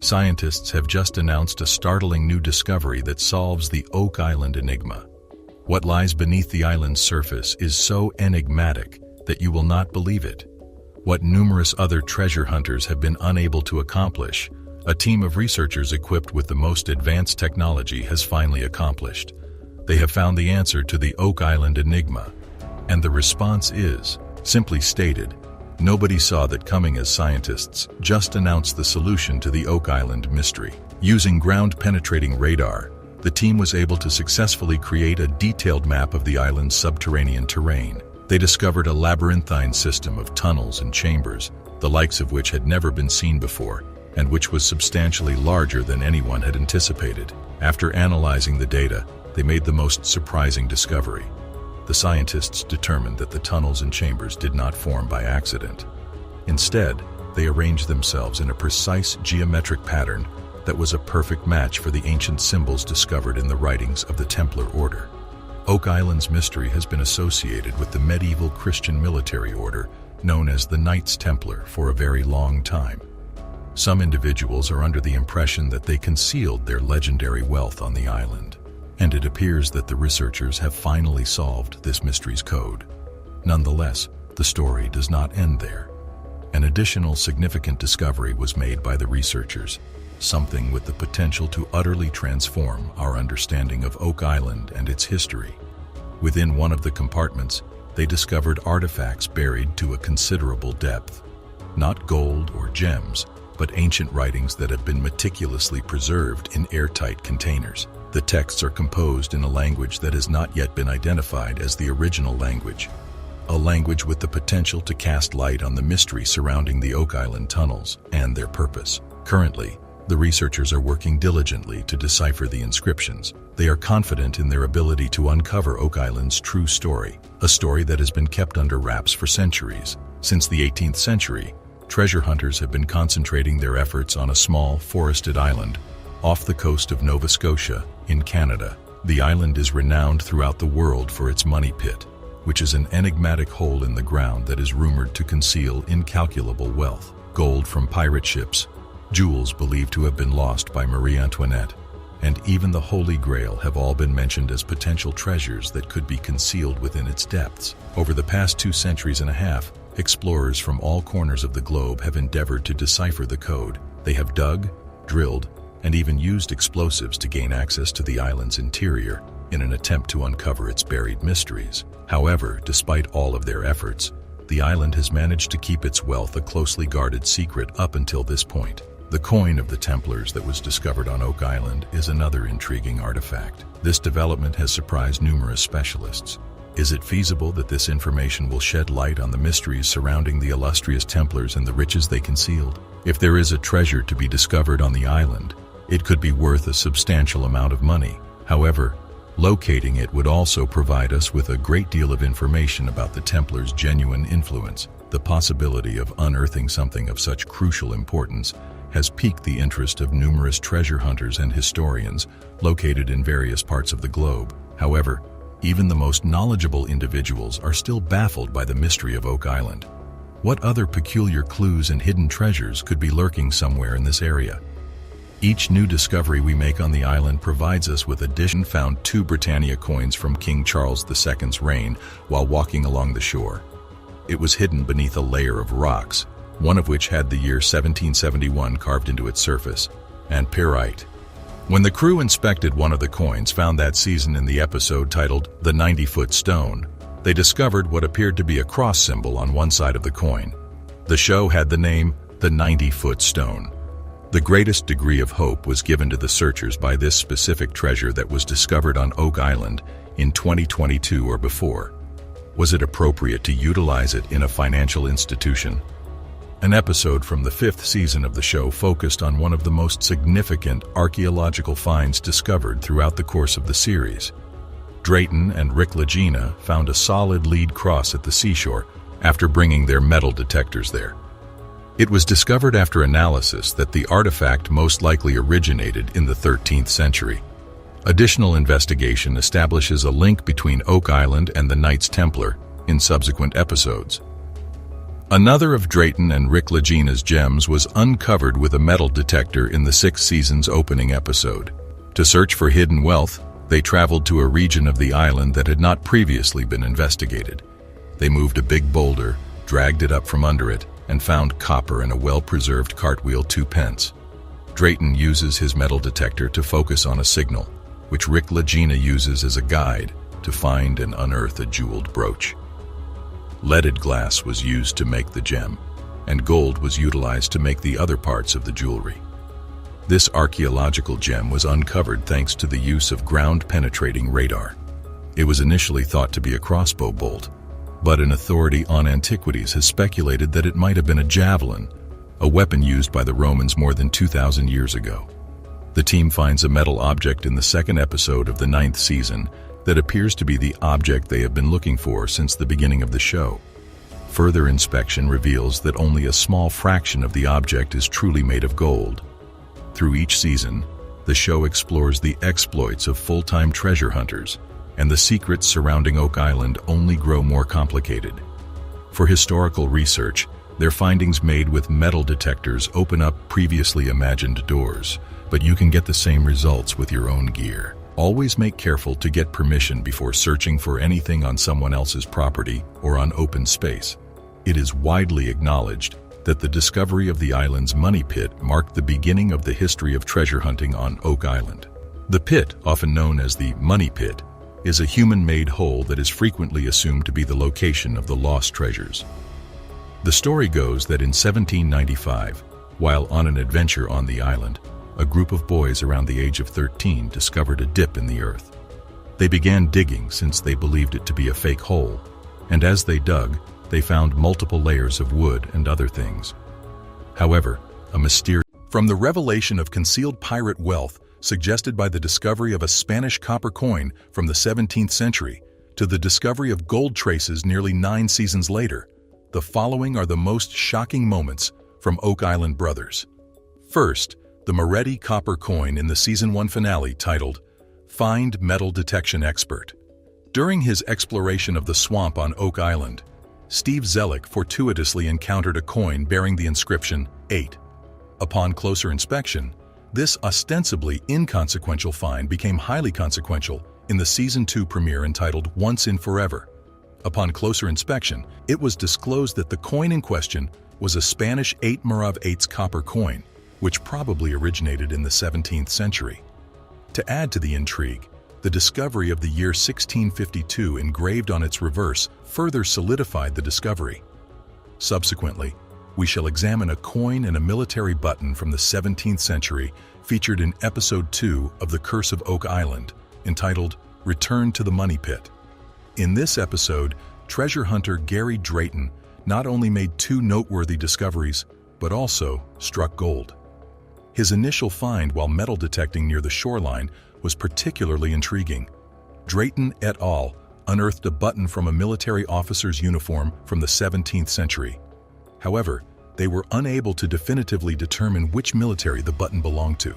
Scientists have just announced a startling new discovery that solves the Oak Island enigma. What lies beneath the island's surface is so enigmatic that you will not believe it. What numerous other treasure hunters have been unable to accomplish, a team of researchers equipped with the most advanced technology has finally accomplished. They have found the answer to the Oak Island enigma, and the response is, simply stated, nobody saw that coming as scientists just announced the solution to the Oak Island mystery. Using ground-penetrating radar, the team was able to successfully create a detailed map of the island's subterranean terrain. They discovered a labyrinthine system of tunnels and chambers, the likes of which had never been seen before, and which was substantially larger than anyone had anticipated. After analyzing the data, they made the most surprising discovery. The scientists determined that the tunnels and chambers did not form by accident. Instead, they arranged themselves in a precise geometric pattern that was a perfect match for the ancient symbols discovered in the writings of the Templar Order. Oak Island's mystery has been associated with the medieval Christian military order known as the Knights Templar for a very long time. Some individuals are under the impression that they concealed their legendary wealth on the island, and it appears that the researchers have finally solved this mystery's code. Nonetheless, the story does not end there. An additional significant discovery was made by the researchers, something with the potential to utterly transform our understanding of Oak Island and its history. Within one of the compartments, they discovered artifacts buried to a considerable depth. Not gold or gems, but ancient writings that have been meticulously preserved in airtight containers. The texts are composed in a language that has not yet been identified as the original language, a language with the potential to cast light on the mystery surrounding the Oak Island tunnels and their purpose. Currently, the researchers are working diligently to decipher the inscriptions. They are confident in their ability to uncover Oak Island's true story, a story that has been kept under wraps for centuries. Since the 18th century, treasure hunters have been concentrating their efforts on a small, forested island off the coast of Nova Scotia in Canada. The island is renowned throughout the world for its money pit, which is an enigmatic hole in the ground that is rumored to conceal incalculable wealth. Gold from pirate ships, jewels believed to have been lost by Marie Antoinette, and even the Holy Grail have all been mentioned as potential treasures that could be concealed within its depths. Over the past 2 centuries and a half, explorers from all corners of the globe have endeavored to decipher the code. They have dug, drilled, and even used explosives to gain access to the island's interior in an attempt to uncover its buried mysteries. However, despite all of their efforts, the island has managed to keep its wealth a closely guarded secret up until this point. The coin of the Templars that was discovered on Oak Island is another intriguing artifact. This development has surprised numerous specialists. Is it feasible that this information will shed light on the mysteries surrounding the illustrious Templars and the riches they concealed? If there is a treasure to be discovered on the island, it could be worth a substantial amount of money. However, locating it would also provide us with a great deal of information about the Templars' genuine influence. The possibility of unearthing something of such crucial importance has piqued the interest of numerous treasure hunters and historians located in various parts of the globe. However, even the most knowledgeable individuals are still baffled by the mystery of Oak Island. What other peculiar clues and hidden treasures could be lurking somewhere in this area? Each new discovery we make on the island provides us with addition. Found 2 Britannia coins from King Charles II's reign while walking along the shore. It was hidden beneath a layer of rocks, one of which had the year 1771 carved into its surface, and pyrite. When the crew inspected one of the coins found that season in the episode titled The 90-Foot Stone, they discovered what appeared to be a cross symbol on one side of the coin. The show had the name The 90-Foot Stone. The greatest degree of hope was given to the searchers by this specific treasure that was discovered on Oak Island in 2022 or before. Was it appropriate to utilize it in a financial institution? An episode from the 5th season of the show focused on one of the most significant archaeological finds discovered throughout the course of the series. Drayton and Rick Lagina found a solid lead cross at the seashore after bringing their metal detectors there. It was discovered after analysis that the artifact most likely originated in the 13th century. Additional investigation establishes a link between Oak Island and the Knights Templar in subsequent episodes. Another of Drayton and Rick Lagina's gems was uncovered with a metal detector in the sixth season's opening episode. To search for hidden wealth, they traveled to a region of the island that had not previously been investigated. They moved a big boulder, dragged it up from under it, and found copper in a well-preserved cartwheel 2 pence. Drayton uses his metal detector to focus on a signal, which Rick Lagina uses as a guide to find and unearth a jeweled brooch. Leaded glass was used to make the gem, and gold was utilized to make the other parts of the jewelry. This archaeological gem was uncovered thanks to the use of ground-penetrating radar. It was initially thought to be a crossbow bolt, but an authority on antiquities has speculated that it might have been a javelin, a weapon used by the Romans more than 2,000 years ago. The team finds a metal object in the second episode of the 9th season that appears to be the object they have been looking for since the beginning of the show. Further inspection reveals that only a small fraction of the object is truly made of gold. Through each season, the show explores the exploits of full-time treasure hunters, and the secrets surrounding Oak Island only grow more complicated. For historical research, their findings made with metal detectors open up previously imagined doors, but you can get the same results with your own gear. Always make careful to get permission before searching for anything on someone else's property or on open space. It is widely acknowledged that the discovery of the island's money pit marked the beginning of the history of treasure hunting on Oak Island. The pit, often known as the money pit, is a human-made hole that is frequently assumed to be the location of the lost treasures. The story goes that in 1795, while on an adventure on the island, a group of boys around the age of 13 discovered a dip in the earth. They began digging since they believed it to be a fake hole, and as they dug, they found multiple layers of wood and other things. However, from the revelation of concealed pirate wealth suggested by the discovery of a Spanish copper coin from the 17th century to the discovery of gold traces nearly 9 seasons later, the following are the most shocking moments from Oak Island Brothers. First, the Moretti copper coin in the Season 1 finale titled, "Find Metal Detection Expert." During his exploration of the swamp on Oak Island, Steve Zellick fortuitously encountered a coin bearing the inscription 8. Upon closer inspection, this ostensibly inconsequential find became highly consequential in the Season 2 premiere entitled Once and Forever. Upon closer inspection, it was disclosed that the coin in question was a Spanish 8 Morav 8's copper coin, which probably originated in the 17th century. To add to the intrigue, the discovery of the year 1652 engraved on its reverse further solidified the discovery. Subsequently, we shall examine a coin and a military button from the 17th century featured in Episode 2 of The Curse of Oak Island, entitled Return to the Money Pit. In this episode, treasure hunter Gary Drayton not only made 2 noteworthy discoveries, but also struck gold. His initial find while metal detecting near the shoreline was particularly intriguing. Drayton et al. Unearthed a button from a military officer's uniform from the 17th century. However, they were unable to definitively determine which military the button belonged to.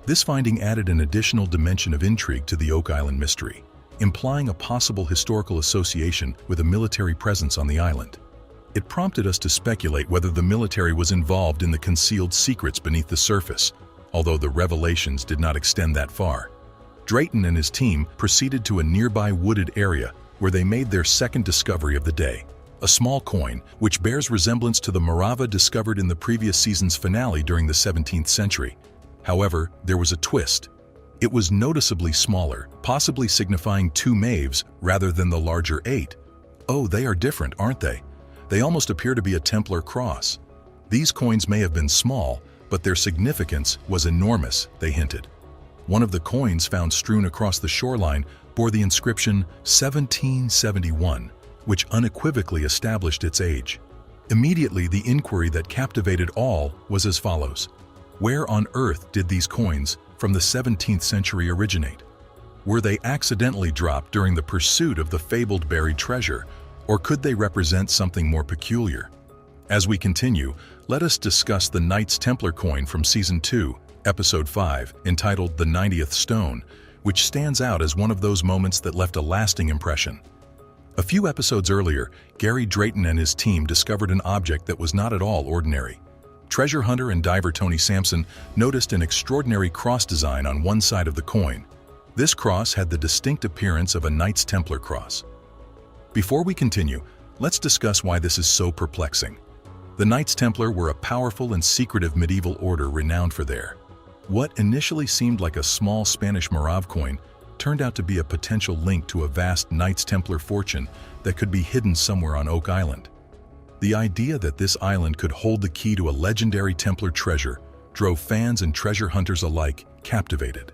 This finding added an additional dimension of intrigue to the Oak Island mystery, implying a possible historical association with a military presence on the island. It prompted us to speculate whether the military was involved in the concealed secrets beneath the surface, although the revelations did not extend that far. Drayton and his team proceeded to a nearby wooded area where they made their second discovery of the day, a small coin which bears resemblance to the Morava discovered in the previous season's finale during the 17th century. However, there was a twist. It was noticeably smaller, possibly signifying 2 Maves rather than the larger 8. Oh, they are different, aren't they? They almost appear to be a Templar cross. These coins may have been small, but their significance was enormous, they hinted. One of the coins found strewn across the shoreline bore the inscription 1771, which unequivocally established its age. Immediately, the inquiry that captivated all was as follows. Where on earth did these coins from the 17th century originate? Were they accidentally dropped during the pursuit of the fabled buried treasure, or could they represent something more peculiar? As we continue, let us discuss the Knights Templar coin from Season 2, Episode 5, entitled The 90th Stone, which stands out as one of those moments that left a lasting impression. A few episodes earlier, Gary Drayton and his team discovered an object that was not at all ordinary. Treasure hunter and diver Tony Sampson noticed an extraordinary cross design on one side of the coin. This cross had the distinct appearance of a Knights Templar cross. Before we continue, let's discuss why this is so perplexing. The Knights Templar were a powerful and secretive medieval order renowned for their. What initially seemed like a small Spanish Morav coin turned out to be a potential link to a vast Knights Templar fortune that could be hidden somewhere on Oak Island. The idea that this island could hold the key to a legendary Templar treasure drove fans and treasure hunters alike captivated.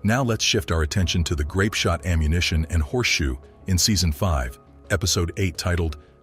Now let's shift our attention to the grape shot ammunition and horseshoe in Season 5, Episode 8 titled